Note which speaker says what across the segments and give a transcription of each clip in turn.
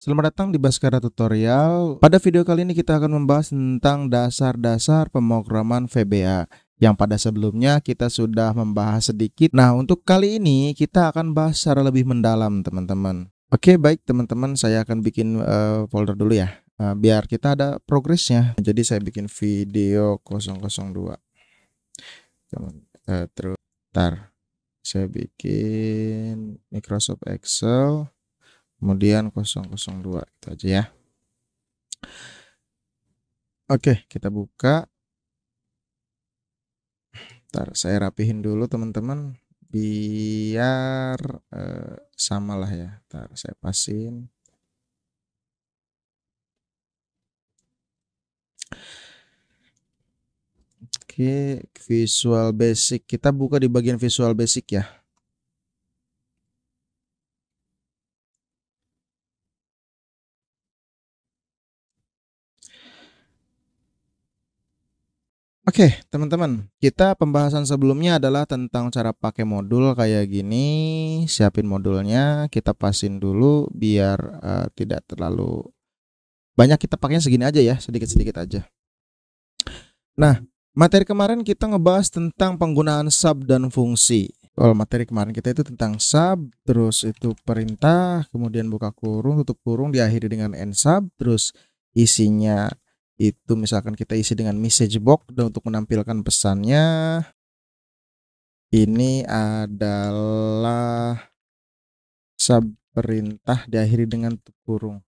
Speaker 1: Selamat datang di Baskara Tutorial. Pada video kali ini kita akan membahas tentang dasar-dasar pemrograman VBA yang pada sebelumnya kita sudah membahas sedikit. Nah, untuk kali ini kita akan bahas secara lebih mendalam, teman-teman. Oke, baik teman-teman, saya akan bikin folder dulu ya. Biar kita ada progresnya. Jadi saya bikin video 002. Terus saya bikin Microsoft Excel. Kemudian 002 itu aja ya. Oke, kita buka. Ntar saya rapihin dulu teman-teman biar sama lah ya. Ntar saya pasin. Oke, Visual Basic. Kita buka di bagian Visual Basic ya. Oke, teman-teman, kita pembahasan sebelumnya adalah tentang cara pakai modul kayak gini. Siapin modulnya, kita pasin dulu biar tidak terlalu banyak, kita pakainya segini aja ya, sedikit-sedikit aja. Nah, materi kemarin kita ngebahas tentang penggunaan sub dan fungsi. Kalau materi kemarin kita itu tentang sub, terus itu perintah, kemudian buka kurung, tutup kurung, diakhiri dengan end sub, terus isinya itu misalkan kita isi dengan message box dan untuk menampilkan pesannya ini adalah sub perintah diakhiri dengan tutup kurung.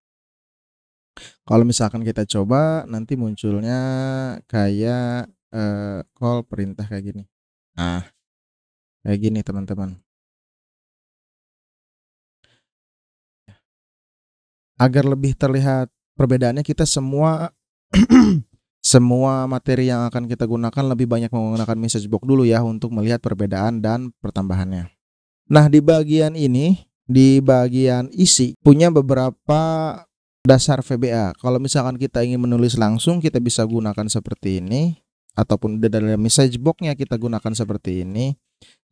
Speaker 1: Kalau misalkan kita coba nanti munculnya kayak call perintah kayak gini. Nah, kayak gini teman-teman. Agar lebih terlihat perbedaannya, kita semua semua materi yang akan kita gunakan lebih banyak menggunakan message box dulu ya untuk melihat perbedaan dan pertambahannya. Nah, di bagian ini, di bagian isi punya beberapa dasar VBA. Kalau misalkan kita ingin menulis langsung, kita bisa gunakan seperti ini, ataupun di dalam message box-nya kita gunakan seperti ini.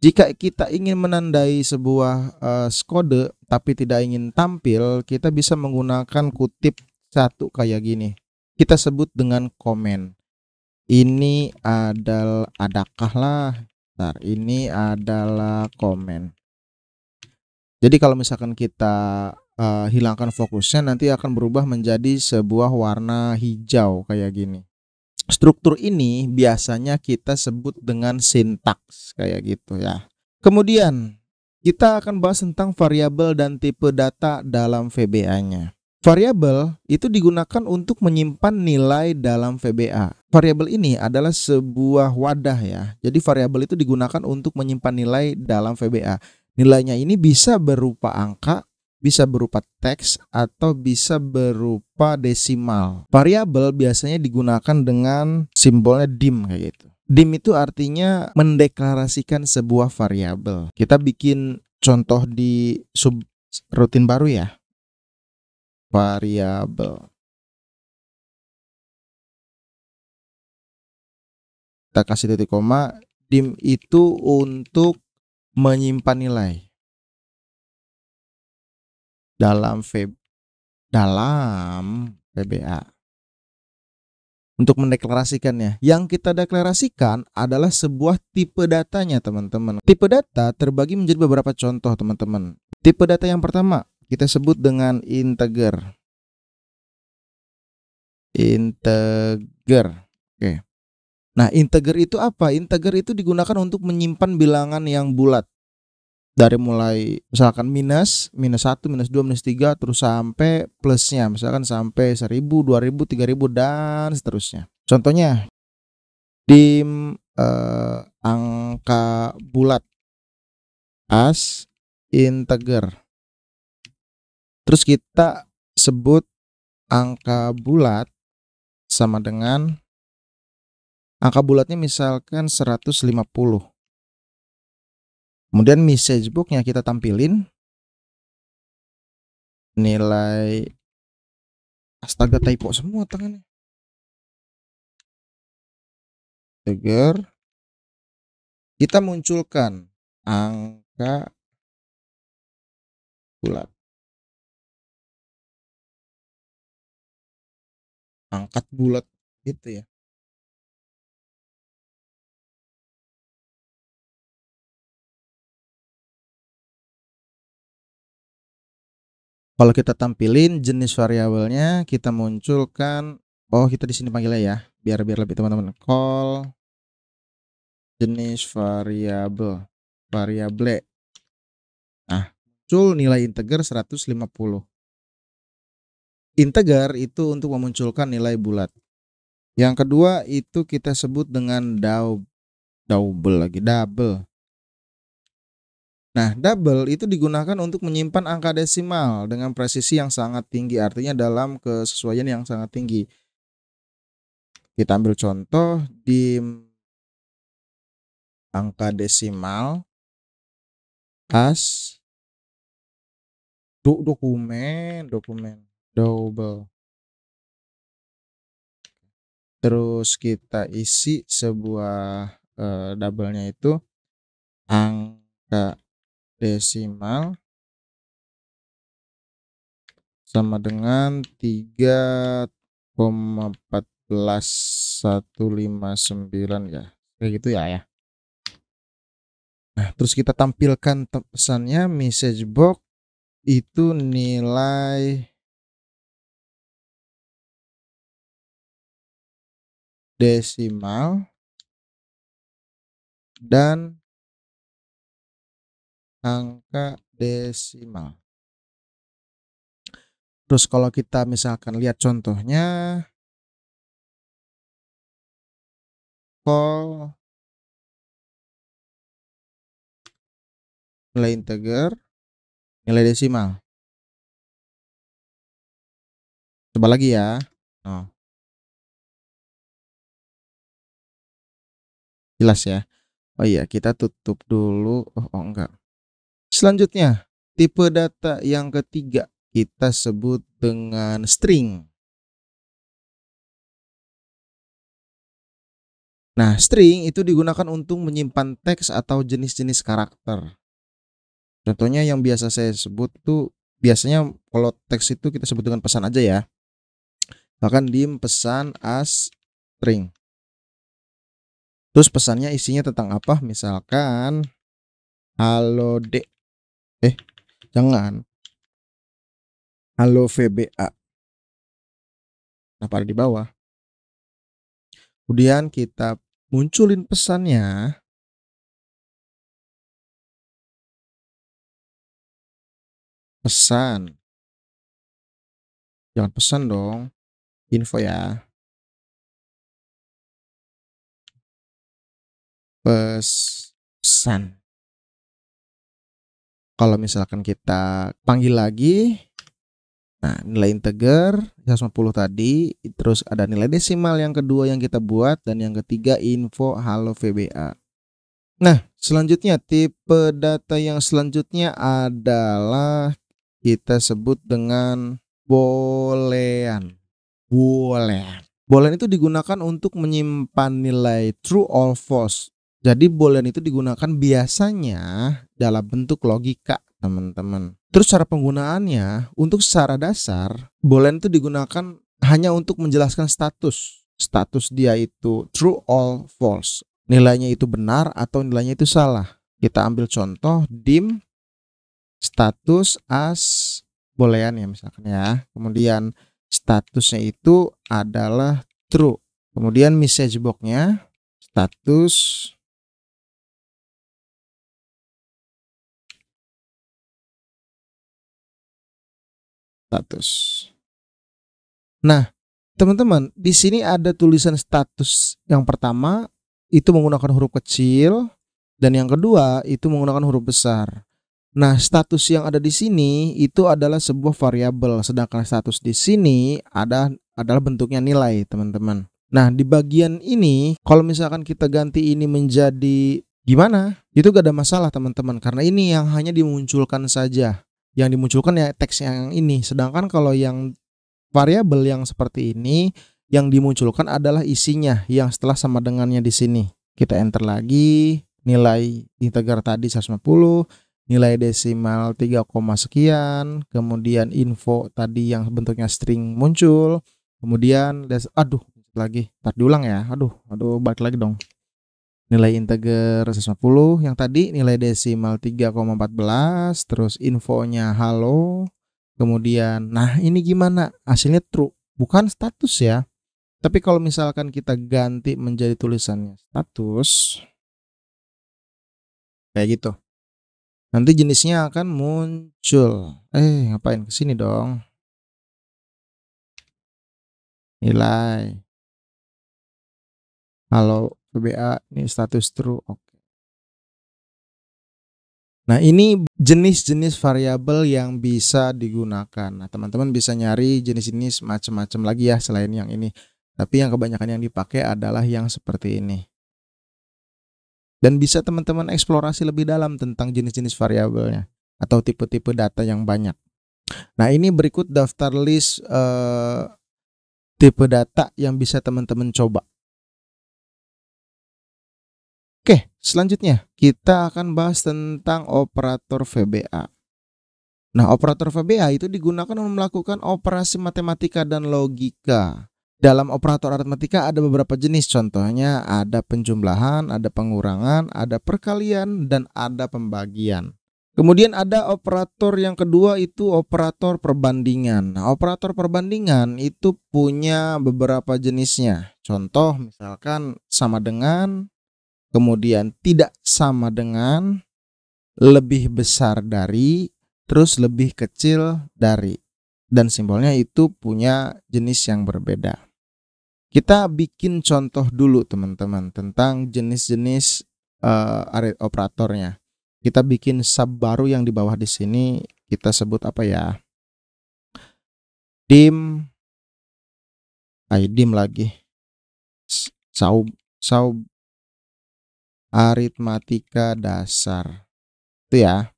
Speaker 1: Jika kita ingin menandai sebuah kode tapi tidak ingin tampil, kita bisa menggunakan kutip satu kayak gini. Kita sebut dengan komen. Ini adalah adakah lah. Bentar, ini adalah komen. Jadi kalau misalkan kita hilangkan fokusnya, nanti akan berubah menjadi sebuah warna hijau kayak gini. Struktur ini biasanya kita sebut dengan sintaks kayak gitu ya. Kemudian kita akan bahas tentang variabel dan tipe data dalam VBA-nya. Variabel itu digunakan untuk menyimpan nilai dalam VBA. Variabel ini adalah sebuah wadah ya. Jadi variabel itu digunakan untuk menyimpan nilai dalam VBA. Nilainya ini bisa berupa angka, bisa berupa teks, atau bisa berupa desimal. Variabel biasanya digunakan dengan simbolnya dim kayak gitu. Dim itu artinya mendeklarasikan sebuah variabel. Kita bikin contoh di subroutine baru ya. Variabel. Kita kasih titik koma. Dim itu untuk menyimpan nilai dalam VBA. Untuk mendeklarasikannya, yang kita deklarasikan adalah sebuah tipe datanya, teman-teman. Tipe data terbagi menjadi beberapa contoh, teman-teman. Tipe data yang pertama kita sebut dengan integer. Oke. Nah, integer itu apa? Integer itu digunakan untuk menyimpan bilangan yang bulat. Dari mulai misalkan minus 1, minus 2, minus 3, terus sampai plusnya, misalkan sampai 1000, 2000, 3000 dan seterusnya. Contohnya di angka bulat as integer. Terus kita sebut angka bulat sama dengan angka bulatnya misalkan 150. Kemudian message box-nya kita tampilin nilai, astaga typo semua tangannya. Integer, kita munculkan angka bulat. angkat bulat gitu ya. Kalau kita tampilin jenis variabelnya, kita munculkan, oh kita di sini panggilnya ya, biar biar lebih teman-teman. Call jenis variabel, variable. Nah, muncul nilai integer 150. Integer itu untuk memunculkan nilai bulat. Yang kedua itu kita sebut dengan double. Nah, double itu digunakan untuk menyimpan angka desimal dengan presisi yang sangat tinggi, artinya dalam kesesuaian yang sangat tinggi. Kita ambil contoh di angka desimal as dokumen double. Terus kita isi sebuah double-nya itu angka desimal sama dengan 3,14159 ya. Kayak gitu ya. Nah, terus kita tampilkan pesannya message box itu nilai desimal dan angka desimal. Terus kalau kita misalkan lihat contohnya, call nilai integer, nilai desimal. Coba lagi ya. Oh, jelas ya. Oh iya, kita tutup dulu. Oh enggak. Selanjutnya, tipe data yang ketiga kita sebut dengan string. Nah, string itu digunakan untuk menyimpan teks atau jenis-jenis karakter. Contohnya yang biasa saya sebut tuh, biasanya kalau teks itu kita sebut dengan pesan aja ya. Bahkan dim pesan as string. Terus pesannya isinya tentang apa? Misalkan halo D. Jangan. Halo VBA. Nah, pada di bawah. Kemudian kita munculin pesannya. Pesan. Jangan pesan dong. Info ya. Pesan. Kalau misalkan kita panggil lagi, nah nilai integer 150 tadi, terus ada nilai desimal yang kedua yang kita buat, dan yang ketiga info halo VBA. Nah, selanjutnya tipe data yang selanjutnya adalah kita sebut dengan boolean. Boolean itu digunakan untuk menyimpan nilai true or false. Jadi boolean itu digunakan biasanya dalam bentuk logika, teman-teman. Terus cara penggunaannya, untuk secara dasar, boolean itu digunakan hanya untuk menjelaskan status. Status dia itu true or false. Nilainya itu benar atau nilainya itu salah. Kita ambil contoh dim status as boolean ya misalkan ya. Kemudian statusnya itu adalah true. Kemudian message box-nya status status. Nah, teman-teman, di sini ada tulisan status. Yang pertama itu menggunakan huruf kecil dan yang kedua itu menggunakan huruf besar. Nah, status yang ada di sini itu adalah sebuah variabel, sedangkan status di sini adalah bentuknya nilai, teman-teman. Nah, di bagian ini kalau misalkan kita ganti ini menjadi gimana? Itu gak ada masalah, teman-teman, karena ini yang hanya dimunculkan saja. Yang dimunculkan ya teks yang ini. Sedangkan kalau yang variabel yang seperti ini yang dimunculkan adalah isinya yang setelah sama dengannya di sini. Kita enter lagi, nilai integer tadi 150, nilai desimal 3, sekian, kemudian info tadi yang bentuknya string muncul, Kemudian aduh lagi, tar diulang ya. Aduh balik lagi dong. Nilai integer 150, yang tadi nilai desimal 3,14, terus infonya halo. Kemudian, nah ini gimana? Hasilnya true, bukan status ya. Tapi kalau misalkan kita ganti menjadi tulisannya status, kayak gitu. Nanti jenisnya akan muncul. Ngapain kesini dong? Nilai. Halo VBA, ini status true. Oke. Nah, ini jenis-jenis variabel yang bisa digunakan. Nah, teman-teman bisa nyari jenis-jenis macam-macam lagi ya selain yang ini. Tapi yang kebanyakan yang dipakai adalah yang seperti ini. Dan bisa teman-teman eksplorasi lebih dalam tentang jenis-jenis variabelnya atau tipe-tipe data yang banyak. Nah, ini berikut daftar list tipe data yang bisa teman-teman coba. Oke, selanjutnya kita akan bahas tentang operator VBA. Nah, operator VBA itu digunakan untuk melakukan operasi matematika dan logika. Dalam operator aritmatika ada beberapa jenis, contohnya ada penjumlahan, ada pengurangan, ada perkalian, dan ada pembagian. Kemudian ada operator yang kedua itu operator perbandingan. Nah, operator perbandingan itu punya beberapa jenisnya. Contoh misalkan sama dengan, kemudian tidak sama dengan, lebih besar dari, terus lebih kecil dari. Dan simbolnya itu punya jenis yang berbeda. Kita bikin contoh dulu teman-teman tentang jenis-jenis operatornya. Kita bikin sub baru yang di bawah di sini, kita sebut apa ya? Dim lagi. Saub aritmatika dasar. Itu ya.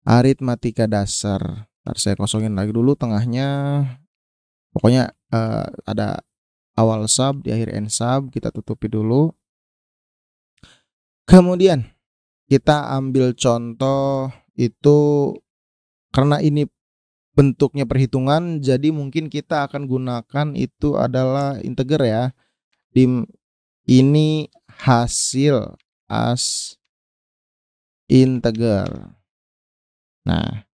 Speaker 1: Aritmatika dasar. Ntar saya kosongin lagi dulu tengahnya. Pokoknya ada awal sub, di akhir end sub, kita tutupi dulu. Kemudian kita ambil contoh itu, karena ini bentuknya perhitungan, jadi mungkin kita akan gunakan itu adalah integer ya. Dim ini hasil as integer. Nah,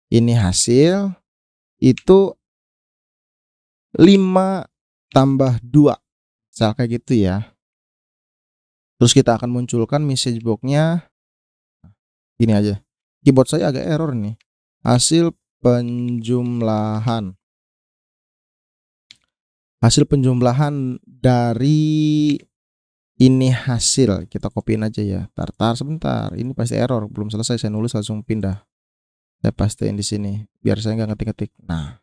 Speaker 1: ini hasil itu 5 tambah 2. Misal kayak gitu ya. Terus kita akan munculkan message box-nya. Gini aja. Keyboard saya agak error nih. Hasil penjumlahan. Hasil penjumlahan dari ini hasil. Kita copyin aja ya. Tar sebentar. Ini pasti error. Belum selesai saya nulis langsung pindah. Saya pastiin di sini biar saya nggak ngetik-ngetik. Nah,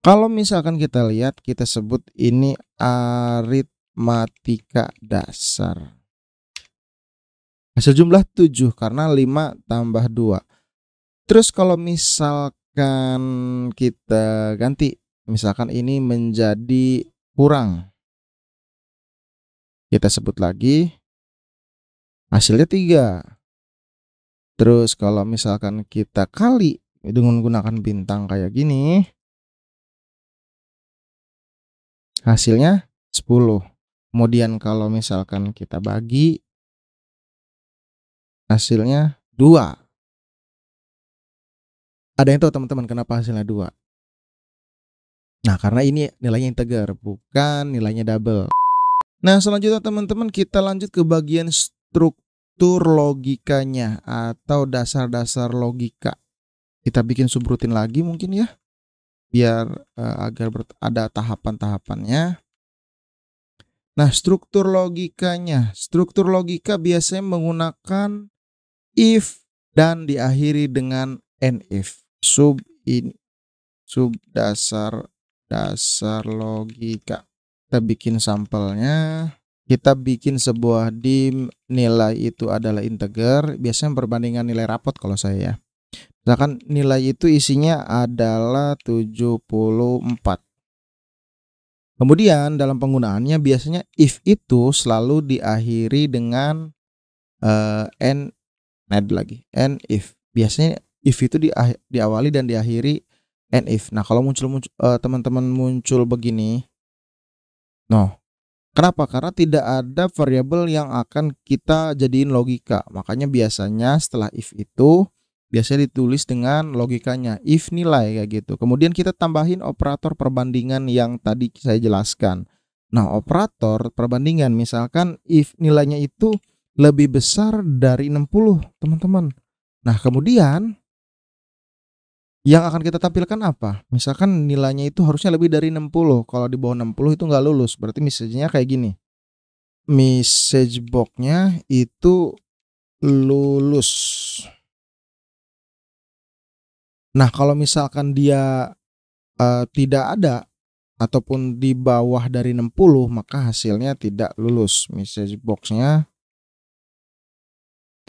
Speaker 1: kalau misalkan kita lihat, kita sebut ini aritmatika dasar. Hasil jumlah 7 karena 5 tambah 2. Terus kalau misalkan kita ganti, misalkan ini menjadi kurang, kita sebut lagi hasilnya 3. Terus kalau misalkan kita kali dengan menggunakan bintang kayak gini, hasilnya 10. Kemudian kalau misalkan kita bagi, hasilnya 2. Ada yang tahu teman-teman kenapa hasilnya 2? Nah, karena ini nilainya integer, bukan nilainya double. Nah, selanjutnya teman-teman kita lanjut ke bagian struktur logikanya atau dasar-dasar logika. Kita bikin subrutin lagi mungkin ya, biar agar ada tahapan-tahapannya. Nah, struktur logikanya. Struktur logika biasanya menggunakan if dan diakhiri dengan NF. Sub dasar logika. Kita bikin sampelnya. Kita bikin sebuah dim, nilai itu adalah integer. Biasanya perbandingan nilai rapot kalau saya ya. Misalkan nilai itu isinya adalah 74. Kemudian dalam penggunaannya biasanya if itu selalu diakhiri dengan n if. Biasanya if itu diawali dan diakhiri n if. Nah, kalau teman-teman muncul begini, No, kenapa? Karena tidak ada variabel yang akan kita jadiin logika. Makanya biasanya setelah if itu biasanya ditulis dengan logikanya, if nilai kayak gitu. Kemudian kita tambahin operator perbandingan yang tadi saya jelaskan. Nah, operator perbandingan misalkan if nilainya itu lebih besar dari 60, teman-teman. Nah, kemudian yang akan kita tampilkan apa? Misalkan nilainya itu harusnya lebih dari 60. Kalau di bawah 60 itu nggak lulus. Berarti message-nya kayak gini. Message box-nya itu lulus. Nah, kalau misalkan dia tidak ada ataupun di bawah dari 60, maka hasilnya tidak lulus. Message box-nya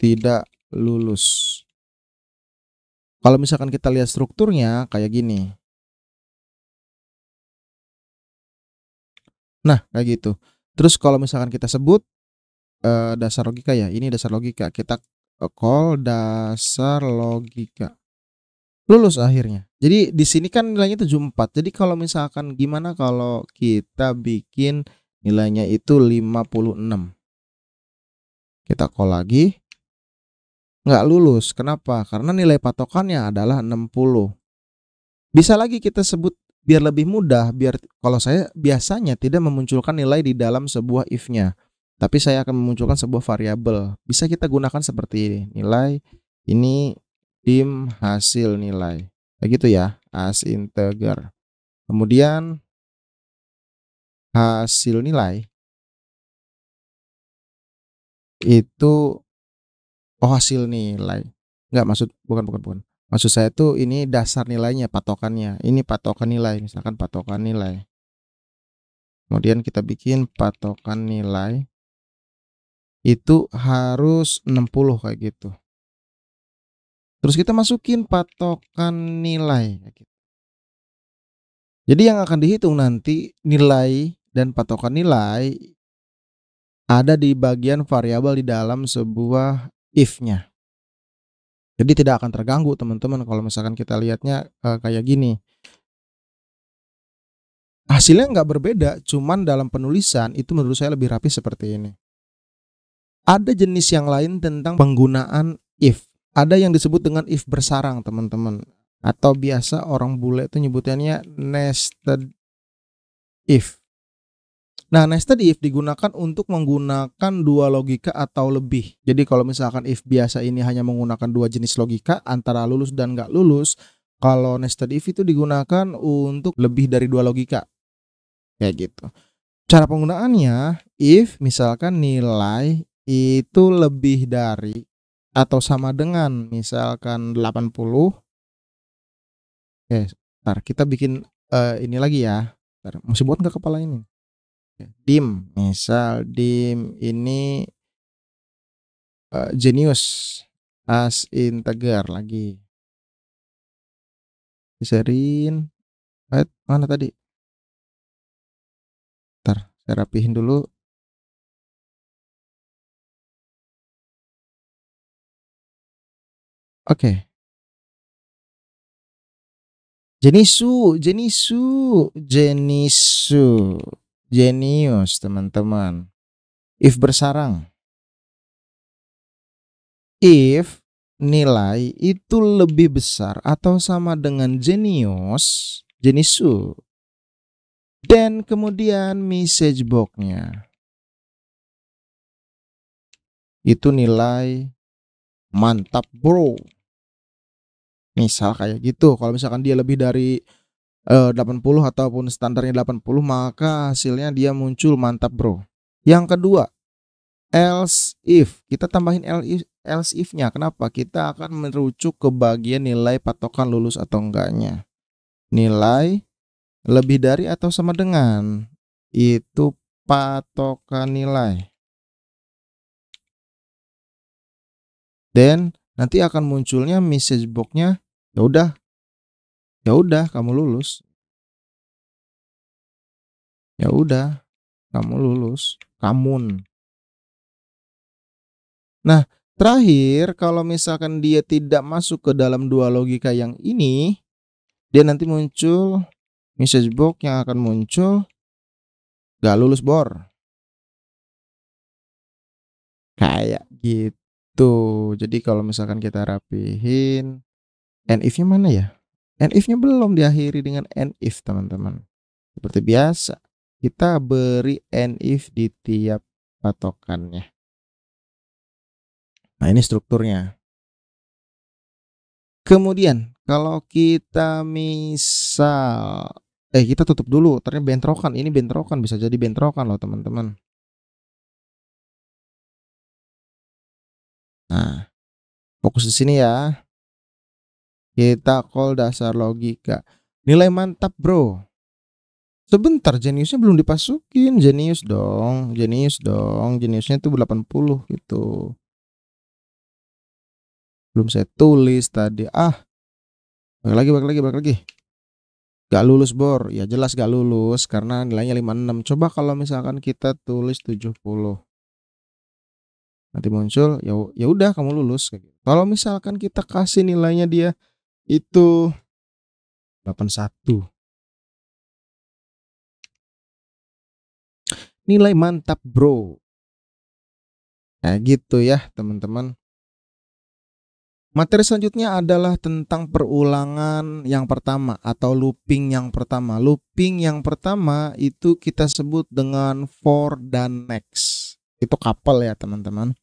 Speaker 1: tidak lulus. Kalau misalkan kita lihat strukturnya kayak gini. Nah, kayak gitu. Terus kalau misalkan kita sebut dasar logika ya, ini dasar logika. Kita call dasar logika. Lulus akhirnya. Jadi di sini kan nilainya 74. Jadi kalau misalkan gimana kalau kita bikin nilainya itu 56. Kita call lagi. Nggak lulus. Kenapa? Karena nilai patokannya adalah 60. Bisa lagi kita sebut biar lebih mudah, biar kalau saya biasanya tidak memunculkan nilai di dalam sebuah if-nya. Tapi saya akan memunculkan sebuah variabel. Bisa kita gunakan seperti ini. Nilai ini dim hasil nilai. Begitu ya, as integer. Kemudian hasil nilai itu hasil nilai. Enggak, bukan. Maksud saya tuh ini dasar nilainya, patokannya. Ini patokan nilai, misalkan patokan nilai. Kemudian kita bikin patokan nilai itu harus 60 kayak gitu. Terus kita masukin patokan nilai kayak gitu. Jadi yang akan dihitung nanti nilai dan patokan nilai ada di bagian variabel di dalam sebuah if-nya. Jadi tidak akan terganggu teman-teman kalau misalkan kita lihatnya kayak gini. Hasilnya nggak berbeda, cuman dalam penulisan itu menurut saya lebih rapi seperti ini. Ada jenis yang lain tentang penggunaan if. Ada yang disebut dengan if bersarang teman-teman. Atau biasa orang bule itu nyebutannya nested if. Nah, nested if digunakan untuk menggunakan dua logika atau lebih. Jadi kalau misalkan if biasa ini hanya menggunakan dua jenis logika antara lulus dan nggak lulus, kalau nested if itu digunakan untuk lebih dari dua logika. Kayak gitu. Cara penggunaannya, if misalkan nilai itu lebih dari atau sama dengan misalkan 80. Oke, ntar kita bikin ini lagi ya. Ntar, masih buat nggak kepala ini? Dim, misal dim ini genius as integer lagi. Diserin. Mana tadi? Ntar saya rapihin dulu. Oke. Genius teman-teman. If bersarang. If nilai itu lebih besar atau sama dengan genius, dan kemudian message box-nya itu nilai mantap bro. Misal kayak gitu. Kalau misalkan dia lebih dari 80 ataupun standarnya 80, maka hasilnya dia muncul mantap bro. Yang kedua, else if. Kita tambahin else if-nya. Kenapa? Kita akan merujuk ke bagian nilai patokan lulus atau enggaknya. Nilai lebih dari atau sama dengan itu patokan nilai. Dan nanti akan munculnya message box-nya. Ya udah kamu lulus. Ya udah kamu lulus. Kamun. Nah, terakhir kalau misalkan dia tidak masuk ke dalam dua logika yang ini, dia nanti muncul message box yang akan muncul Gak lulus bor. Kayak gitu. Jadi kalau misalkan kita rapihin, and if-nya mana ya? And if-nya belum diakhiri dengan and if, teman-teman. Seperti biasa, kita beri and if di tiap patokannya. Nah, ini strukturnya. Kemudian, kalau kita misal kita tutup dulu, ternyata bentrokan. Ini bentrokan, bisa jadi bentrokan loh, teman-teman. Nah, fokus di sini ya. Kita call dasar logika. Nilai mantap, bro. Sebentar, jeniusnya belum dipasukin. Jenius dong. Jeniusnya tuh 80 gitu. Belum saya tulis tadi. Balik lagi. Gak lulus bor. Ya jelas gak lulus karena nilainya 56. Coba kalau misalkan kita tulis 70. Nanti muncul ya udah kamu lulus. Kalau misalkan kita kasih nilainya dia itu 81. Nilai mantap, bro. Kayak gitu ya, teman-teman. Materi selanjutnya adalah tentang perulangan yang pertama atau looping yang pertama. Looping yang pertama itu kita sebut dengan for dan next. Itu couple ya, teman-teman.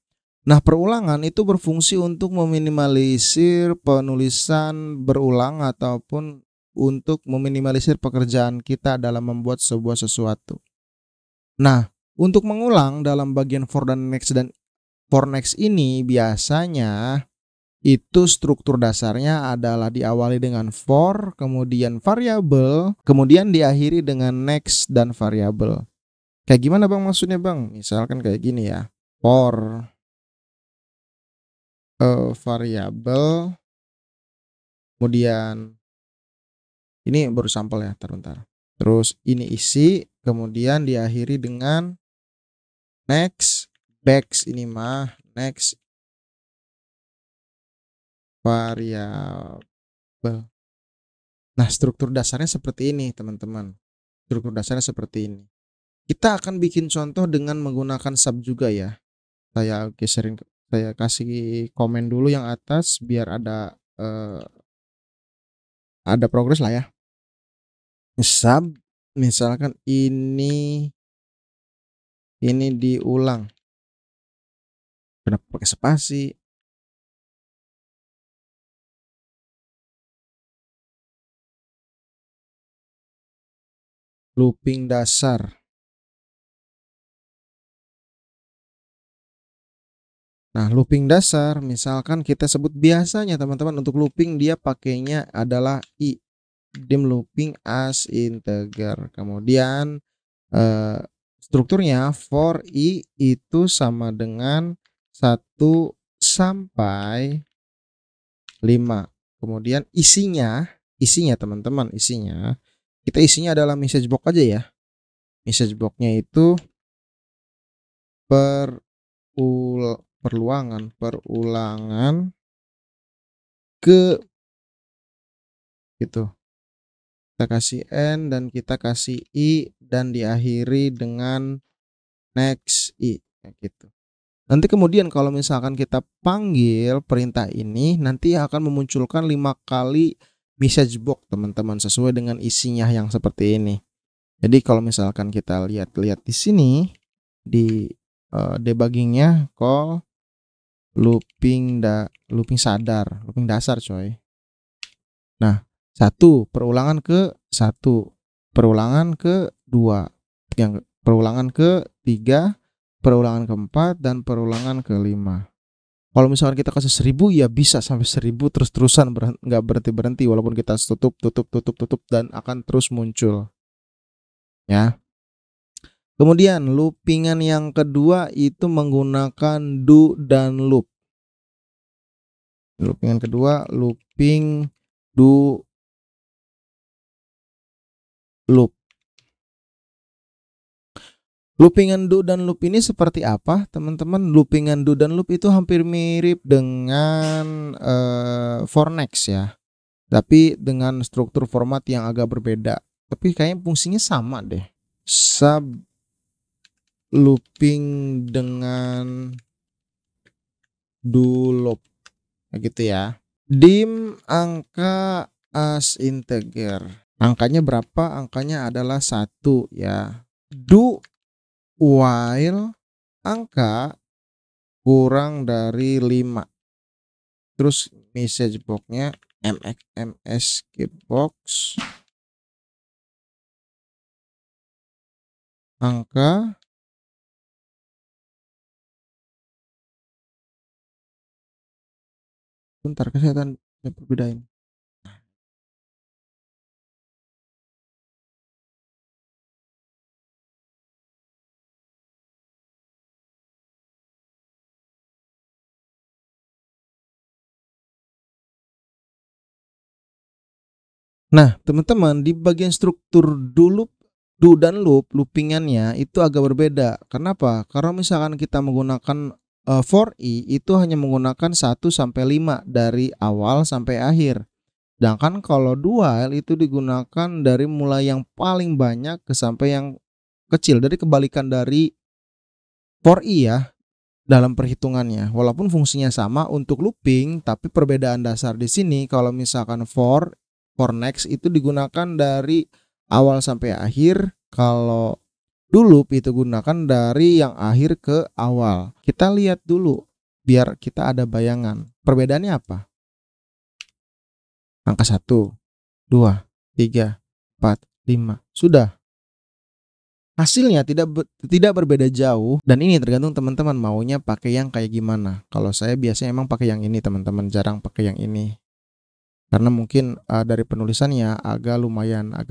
Speaker 1: Nah, perulangan itu berfungsi untuk meminimalisir penulisan berulang ataupun untuk meminimalisir pekerjaan kita dalam membuat sebuah sesuatu. Nah, untuk mengulang dalam bagian for dan for next ini biasanya itu struktur dasarnya adalah diawali dengan for, kemudian variabel, kemudian diakhiri dengan next dan variabel. Kayak gimana bang maksudnya bang? Misalkan kayak gini ya, for variabel, kemudian ini baru sampel ya, bentar. Terus ini isi, kemudian diakhiri dengan next, back ini mah next variabel. Nah, struktur dasarnya seperti ini, teman-teman. Struktur dasarnya seperti ini. Kita akan bikin contoh dengan menggunakan sub juga ya. Saya geserin, saya kasih komen dulu yang atas biar ada progres lah ya. Sub, misalkan ini diulang. Kenapa pakai spasi? Looping dasar. Nah, looping dasar misalkan kita sebut biasanya teman-teman untuk looping dia pakainya adalah i. Dim looping as integer. Kemudian strukturnya for i itu sama dengan 1 sampai 5. Kemudian isinya teman-teman, kita isinya adalah message box aja ya. Message box-nya itu perulangan ke gitu. Kita kasih n dan kita kasih i dan diakhiri dengan next i gitu. Nanti kemudian kalau misalkan kita panggil perintah ini nanti akan memunculkan 5 kali message box teman-teman sesuai dengan isinya yang seperti ini. Jadi kalau misalkan kita lihat di sini di debuggingnya call looping dasar coy. Nah, 1 perulangan ke 1, perulangan ke 2, yang perulangan ke 3, perulangan ke-4 dan perulangan ke-5. Kalau misalkan kita kasih 1000 ya bisa sampai 1000 terus-terusan nggak berhenti-berhenti walaupun kita tutup dan akan terus muncul. Ya. Kemudian loopingan yang kedua itu menggunakan do dan loop. Loopingan kedua looping do loop. Loopingan do dan loop ini seperti apa, teman-teman? Loopingan do dan loop itu hampir mirip dengan for next ya. Tapi dengan struktur format yang agak berbeda. Tapi kayaknya fungsinya sama deh. Sub looping dengan do loop gitu ya. Dim angka as integer. Angkanya berapa? Angkanya adalah 1 ya. Do while angka kurang dari 5. Terus message box-nya msg box angka bentar kesehatan saya perbedain. Nah, teman-teman, di bagian struktur do dan loopingannya itu agak berbeda. Kenapa? Karena misalkan kita menggunakan for i itu hanya menggunakan 1 sampai 5 dari awal sampai akhir. Sedangkan kalau do while itu digunakan dari mulai yang paling banyak ke sampai yang kecil. Dari kebalikan dari for i ya dalam perhitungannya. Walaupun fungsinya sama untuk looping, tapi perbedaan dasar di sini kalau misalkan for next itu digunakan dari awal sampai akhir, kalau do loop itu gunakan dari yang akhir ke awal. Kita lihat dulu biar kita ada bayangan. Perbedaannya apa? Angka 1, 2, 3, 4, 5. Sudah. Hasilnya tidak berbeda jauh, dan ini tergantung teman-teman maunya pakai yang kayak gimana. Kalau saya biasanya emang pakai yang ini teman-teman, jarang pakai yang ini. Karena mungkin dari penulisannya agak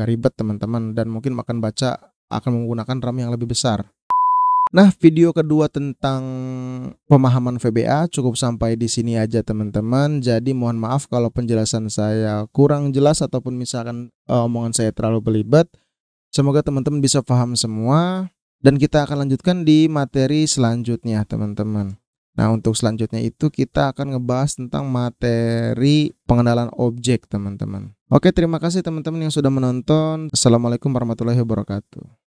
Speaker 1: ribet teman-teman, dan mungkin akan menggunakan RAM yang lebih besar. Nah, video kedua tentang pemahaman VBA cukup sampai di sini aja teman-teman. Jadi mohon maaf kalau penjelasan saya kurang jelas ataupun misalkan omongan saya terlalu belibet. Semoga teman-teman bisa paham semua, dan kita akan lanjutkan di materi selanjutnya teman-teman. Nah, untuk selanjutnya itu kita akan ngebahas tentang materi pengenalan objek teman-teman. Oke, terima kasih teman-teman yang sudah menonton. Assalamualaikum warahmatullahi wabarakatuh.